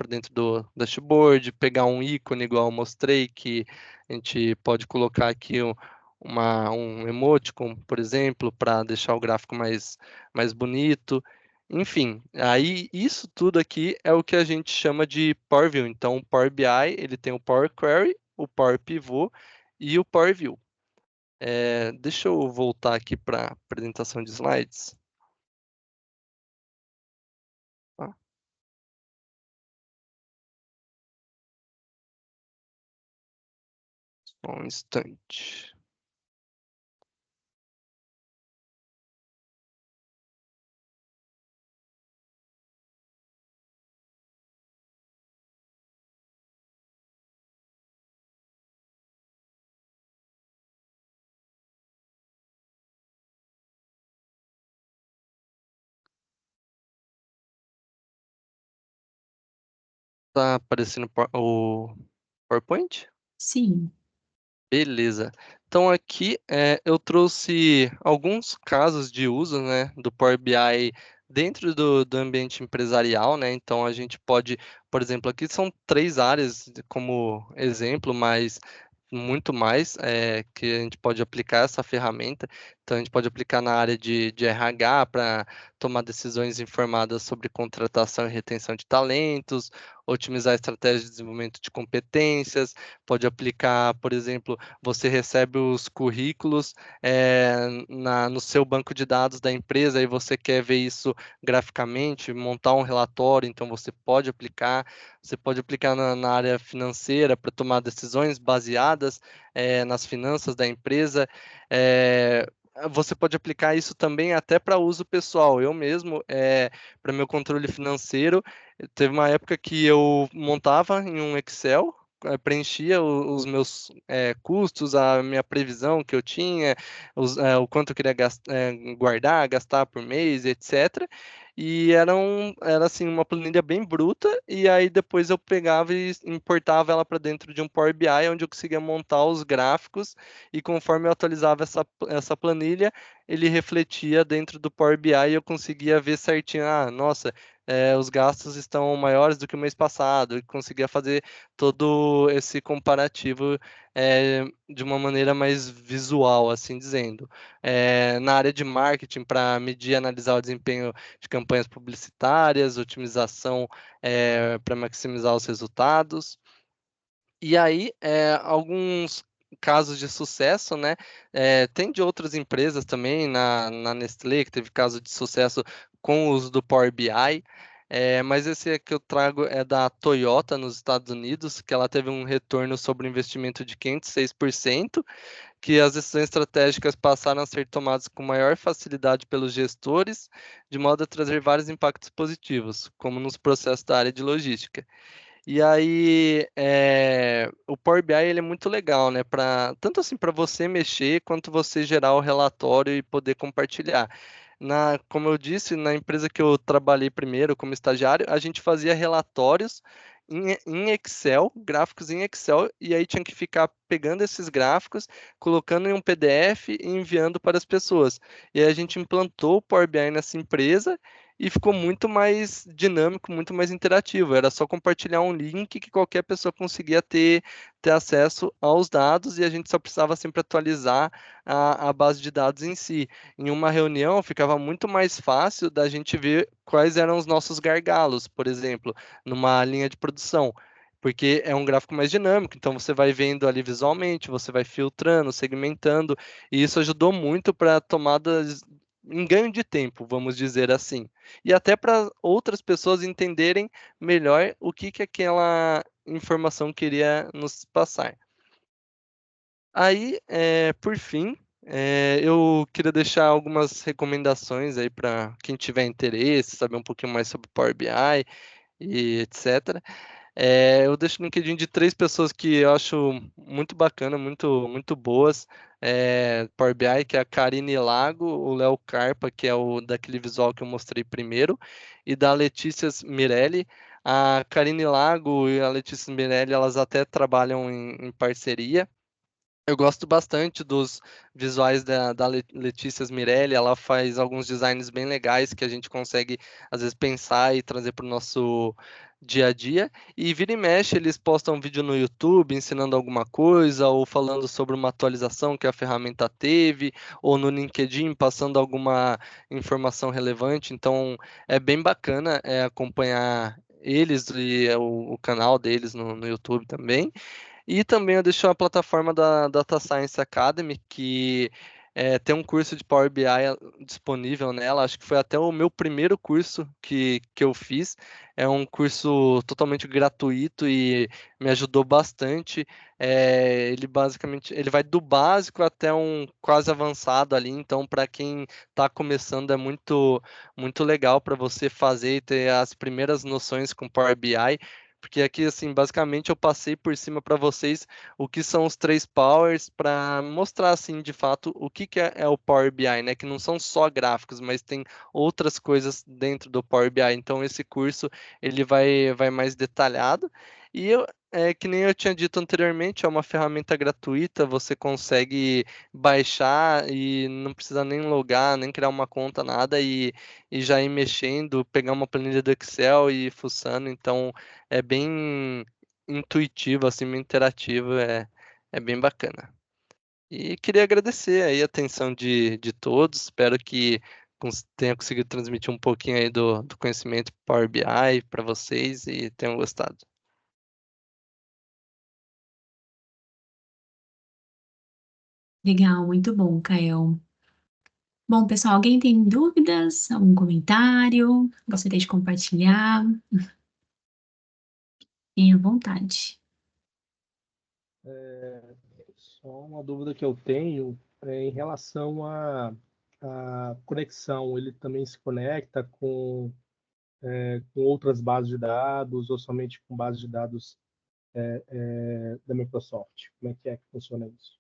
dentro do dashboard, pegar um ícone igual eu mostrei, que a gente pode colocar aqui um emoticon, por exemplo, para deixar o gráfico mais bonito. Enfim, aí isso tudo aqui é o que a gente chama de Power View. Então, o Power BI, ele tem o Power Query, o Power Pivot e o Power View. Deixa eu voltar aqui para a apresentação de slides. Tá? Só um instante. Tá aparecendo o PowerPoint? Sim. Beleza. Então aqui eu trouxe alguns casos de uso, né, do Power BI dentro do ambiente empresarial, né? Então a gente pode, por exemplo, aqui são três áreas como exemplo, mas muito mais que a gente pode aplicar essa ferramenta. Então a gente pode aplicar na área de RH para tomar decisões informadas sobre contratação e retenção de talentos, otimizar estratégias de desenvolvimento de competências, pode aplicar, por exemplo, você recebe os currículos no seu banco de dados da empresa e você quer ver isso graficamente, montar um relatório, então você pode aplicar na área financeira para tomar decisões baseadas nas finanças da empresa. Eh, Você pode aplicar isso também até para uso pessoal. Eu mesmo, para meu controle financeiro, teve uma época que eu montava em um Excel, preenchia os meus custos, a minha previsão que eu tinha, o quanto eu queria guardar, gastar por mês, etc. E era assim uma planilha bem bruta, e aí depois eu pegava e importava ela para dentro de um Power BI, onde eu conseguia montar os gráficos, e conforme eu atualizava essa planilha, ele refletia dentro do Power BI e eu conseguia ver certinho, nossa, os gastos estão maiores do que o mês passado, e conseguia fazer todo esse comparativo de uma maneira mais visual, assim dizendo. Na área de marketing, para medir e analisar o desempenho de campanhas publicitárias, otimização para maximizar os resultados. E aí, alguns casos de sucesso, né? Tem de outras empresas também, na Nestlé, que teve caso de sucesso com o uso do Power BI. Mas esse que eu trago é da Toyota nos Estados Unidos, que ela teve um retorno sobre o investimento de 506%, que as decisões estratégicas passaram a ser tomadas com maior facilidade pelos gestores, de modo a trazer vários impactos positivos, como nos processos da área de logística. E aí, o Power BI ele é muito legal, né? Tanto assim para você mexer, quanto você gerar o relatório e poder compartilhar. Como eu disse, na empresa que eu trabalhei primeiro como estagiário, a gente fazia relatórios em Excel, gráficos em Excel, e aí tinha que ficar pegando esses gráficos, colocando em um PDF e enviando para as pessoas. E aí a gente implantou o Power BI nessa empresa e ficou muito mais dinâmico, muito mais interativo. Era só compartilhar um link que qualquer pessoa conseguia ter acesso aos dados, e a gente só precisava sempre atualizar a base de dados em si. Em uma reunião, ficava muito mais fácil da gente ver quais eram os nossos gargalos, por exemplo, numa linha de produção. Porque é um gráfico mais dinâmico, então você vai vendo ali visualmente, você vai filtrando, segmentando, e isso ajudou muito para tomadas em ganho de tempo, vamos dizer assim. E até para outras pessoas entenderem melhor o que aquela informação queria nos passar. Aí, por fim, eu queria deixar algumas recomendações aí para quem tiver interesse, saber um pouquinho mais sobre Power BI e etc. Eu deixo no LinkedIn de três pessoas que eu acho muito bacana, muito boas. Power BI, que é a Karine Lago, o Léo Carpa, que é o daquele visual que eu mostrei primeiro, e da Letícia Mirelli. A Karine Lago e a Letícia Mirelli, elas até trabalham em parceria. Eu gosto bastante dos visuais da Letícia Mirelli. Ela faz alguns designs bem legais que a gente consegue, às vezes, pensar e trazer para o nosso dia a dia. E vira e mexe, eles postam vídeo no YouTube ensinando alguma coisa, ou falando sobre uma atualização que a ferramenta teve, ou no LinkedIn passando alguma informação relevante. Então, é bem bacana acompanhar eles e o canal deles no YouTube também. E também eu deixo a plataforma da Data Science Academy, que tem um curso de Power BI disponível nela. Acho que foi até o meu primeiro curso que eu fiz. É um curso totalmente gratuito e me ajudou bastante. Ele basicamente ele vai do básico até um quase avançado ali. Então, para quem está começando, é muito legal para você fazer e ter as primeiras noções com Power BI. Porque aqui, assim, basicamente eu passei por cima para vocês o que são os três powers para mostrar, assim, de fato, o que é o Power BI, né? Que não são só gráficos, mas tem outras coisas dentro do Power BI. Então, esse curso, ele vai mais detalhado. E é que nem eu tinha dito anteriormente, é uma ferramenta gratuita, você consegue baixar e não precisa nem logar, nem criar uma conta, nada, e já ir mexendo, pegar uma planilha do Excel e ir fuçando, então é bem intuitivo, assim, bem interativo, é bem bacana. E queria agradecer aí a atenção de todos, espero que tenha conseguido transmitir um pouquinho aí do conhecimento Power BI para vocês e tenham gostado. Legal, muito bom, Kael. Bom, pessoal, alguém tem dúvidas? Algum comentário? Gostaria de compartilhar? Fiquem à vontade. Só uma dúvida que eu tenho é em relação à conexão. Ele também se conecta com outras bases de dados ou somente com bases de dados da Microsoft? Como é que funciona isso?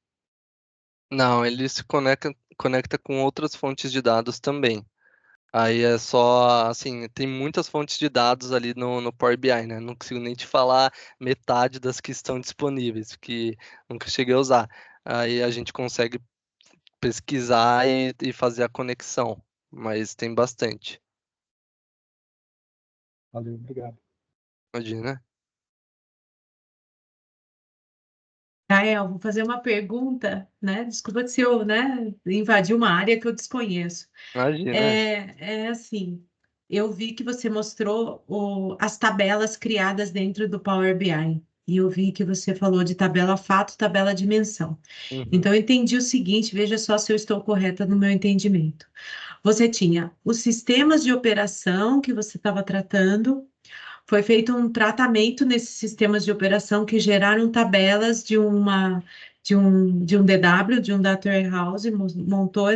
Não, ele se conecta com outras fontes de dados também. Aí é só, assim, tem muitas fontes de dados ali no Power BI, né? Não consigo nem te falar metade das que estão disponíveis, que nunca cheguei a usar. Aí a gente consegue pesquisar e fazer a conexão, mas tem bastante. Valeu, obrigado. Imagina. Gael, vou fazer uma pergunta, né? Desculpa se eu, né, invadi uma área que eu desconheço. Imagina. É assim, eu vi que você mostrou as tabelas criadas dentro do Power BI. E eu vi que você falou de tabela fato, tabela dimensão. Uhum. Então, eu entendi o seguinte, veja só se eu estou correta no meu entendimento. Você tinha os sistemas de operação que você estava tratando, foi feito um tratamento nesses sistemas de operação que geraram tabelas de um DW, de um Data Warehouse, montou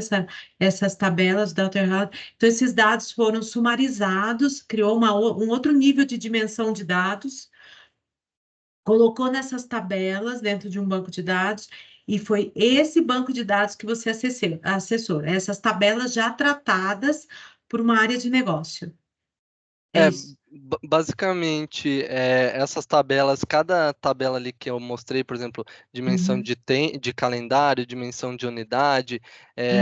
essas tabelas Data Warehouse. Então, esses dados foram sumarizados, criou um outro nível de dimensão de dados, colocou nessas tabelas dentro de um banco de dados, e foi esse banco de dados que você acessou, essas tabelas já tratadas por uma área de negócio. É É, isso. basicamente, essas tabelas, cada tabela ali que eu mostrei, por exemplo, dimensão Uhum, de calendário, dimensão de unidade,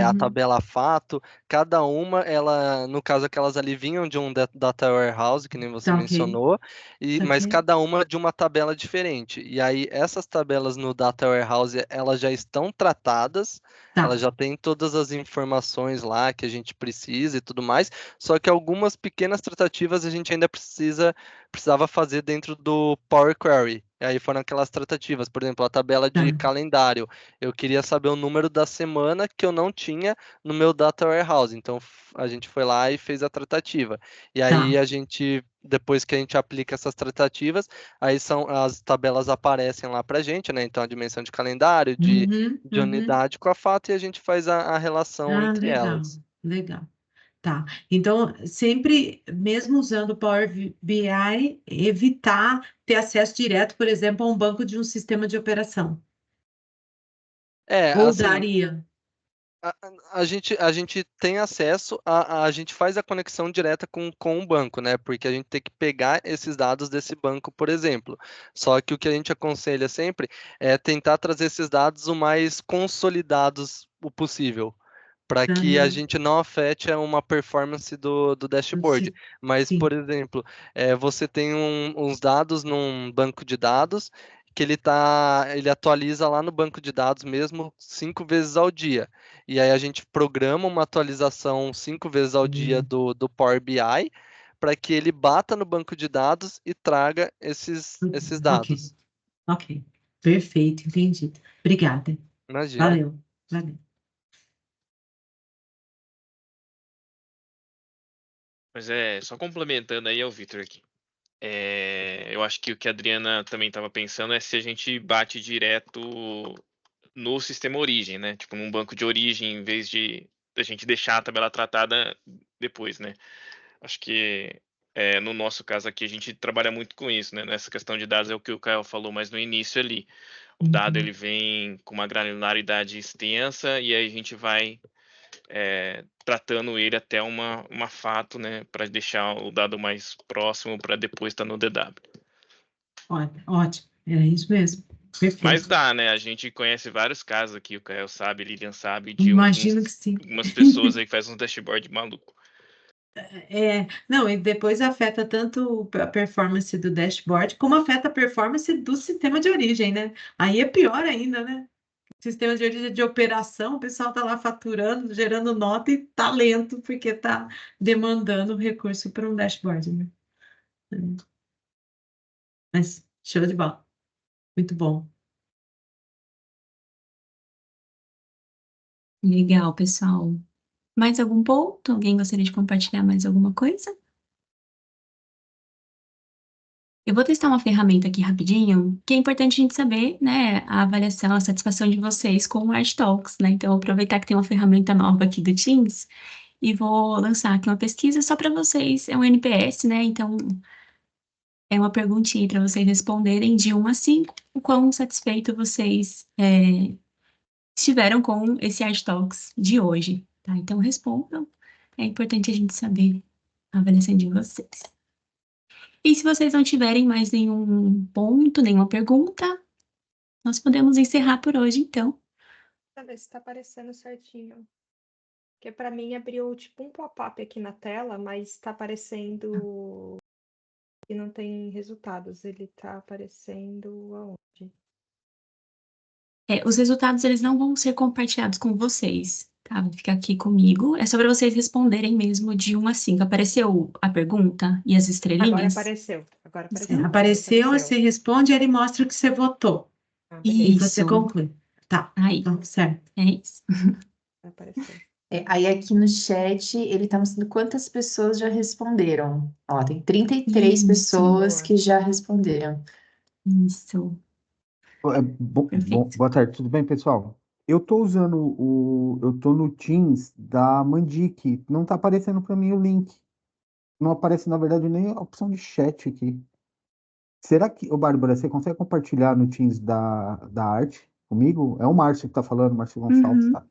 a uhum, tabela fato, cada uma, ela, no caso, aquelas ali vinham de um data warehouse, que nem você tá ok. mencionou, Tá mas ok? cada uma de uma tabela diferente. E aí, essas tabelas no data warehouse, elas já estão tratadas, elas Tá. já têm todas as informações lá que a gente precisa e tudo mais, só que algumas pequenas tratativas a gente ainda precisava fazer dentro do Power Query. E aí foram aquelas tratativas, por exemplo, a tabela Tá. de calendário. Eu queria saber o número da semana que eu não tinha no meu Data Warehouse. Então a gente foi lá e fez a tratativa. E aí Tá. a gente, depois que a gente aplica essas tratativas, aí são as tabelas aparecem lá pra gente, né? Então a dimensão de calendário, Uhum, de uhum. unidade com a fato e a gente faz a relação Ah, entre legal. elas. Legal. Tá. Então, sempre, mesmo usando o Power BI, evitar ter acesso direto, por exemplo, a um banco de um sistema de operação. É, Ou assim, daria. a gente tem acesso, a gente faz a conexão direta com o banco, né? Porque a gente tem que pegar esses dados desse banco, por exemplo. Só que o que a gente aconselha sempre é tentar trazer esses dados o mais consolidados o possível, para que a Aham. gente não afete uma performance do dashboard. Mas, por Sim. exemplo, você tem uns dados num banco de dados que ele atualiza lá no banco de dados mesmo 5 vezes ao dia. E aí a gente programa uma atualização 5 vezes ao dia Hum, do Power BI para que ele bata no banco de dados e traga esses ok. dados. Ok. Perfeito, entendi. Obrigada. Imagina. Valeu. Valeu. Mas só complementando aí ao Vitor aqui. Eu acho que o que a Adriana também estava pensando é se a gente bate direto no sistema origem, né? Tipo, num banco de origem, em vez de a gente deixar a tabela tratada depois, né? Acho que no nosso caso aqui a gente trabalha muito com isso, né? Nessa questão de dados é o que o Caio falou mais no início ali. O dado Uhum. ele vem com uma granularidade extensa e aí a gente vai tratando ele até uma fato, né? Para deixar o dado mais próximo para depois estar no DW. Ótimo, ótimo. É isso mesmo. Perfeito. Mas dá, né? A gente conhece vários casos aqui, o Kael sabe, Lilian sabe, de Imagino que sim. algumas pessoas aí que fazem um dashboard maluco. Não, e depois afeta tanto a performance do dashboard, como afeta a performance do sistema de origem, né? Aí é pior ainda, né? Sistema de origem de operação, o pessoal está lá faturando, gerando nota e tá lento, porque está demandando recurso para um dashboard, né? Mas show de bola. Muito bom. Legal, pessoal. Mais algum ponto? Alguém gostaria de compartilhar mais alguma coisa? Eu vou testar uma ferramenta aqui rapidinho, que é importante a gente saber, né, a avaliação, a satisfação de vocês com o Art Talks, né? Então, eu vou aproveitar que tem uma ferramenta nova aqui do Teams e vou lançar aqui uma pesquisa só para vocês. É um NPS, né? Então, é uma perguntinha para vocês responderem de 1 a 5, o quão satisfeito vocês estiveram com esse Art Talks de hoje, tá? Então, respondam. É importante a gente saber a avaliação de vocês. E se vocês não tiverem mais nenhum ponto, nenhuma pergunta, nós podemos encerrar por hoje, então. Pra ver se tá aparecendo certinho. Porque para mim abriu tipo um pop-up aqui na tela, mas tá aparecendo e não tem resultados. Ele tá aparecendo aonde? Os resultados, eles não vão ser compartilhados com vocês, tá? Vai ficar aqui comigo. É só para vocês responderem mesmo de 1 a 5. Apareceu a pergunta e as Agora estrelinhas? apareceu. Agora Você apareceu. apareceu, você responde, ele mostra o que você votou. Ah, E beleza. você Isso. conclui. Tá, Aí, então, certo. é isso. Apareceu. Aí aqui no chat ele tá mostrando quantas pessoas já responderam. Ó, tem 33 Isso. pessoas Boa. que já responderam. Isso. Perfeito. Boa tarde, tudo bem, pessoal? Eu tô no Teams da Mandic, não tá aparecendo para mim o link. Não aparece, na verdade, nem a opção de chat aqui. Será que, ô Bárbara, você consegue compartilhar no Teams da arte comigo? É o Márcio que tá falando, Márcio Gonçalves, Uhum. tá?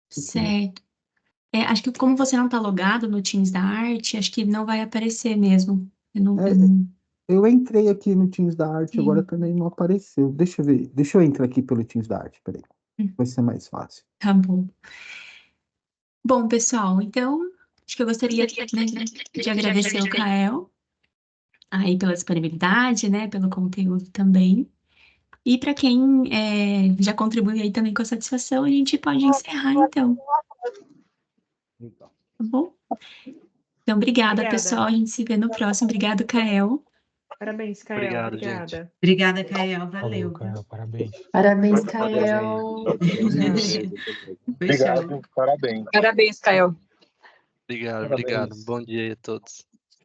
Certo. Acho que como você não está logado no Teams da Arte, acho que não vai aparecer mesmo. Eu entrei aqui no Teams da arte, agora Sim. também não apareceu. Deixa eu ver, deixa eu entrar aqui pelo Teams da arte, peraí. Vai ser mais fácil. Tá bom. Bom, pessoal, então, acho que eu gostaria, né, de agradecer ao Kael aí pela disponibilidade, né, pelo conteúdo também. E para quem já contribuiu aí também com a satisfação, a gente pode encerrar, então, Então. tá bom? Então, obrigada, Obrigada. pessoal. A gente se vê no próximo. Obrigado, Kael. Parabéns, Kael. Obrigado, gente. Obrigada. Obrigada, Kael. Valeu. Caio, parabéns. Parabéns, Parabéns aí. Foi show. Obrigado, parabéns. Parabéns, Caio. Obrigado, Parabéns. obrigado. Bom dia aí a todos.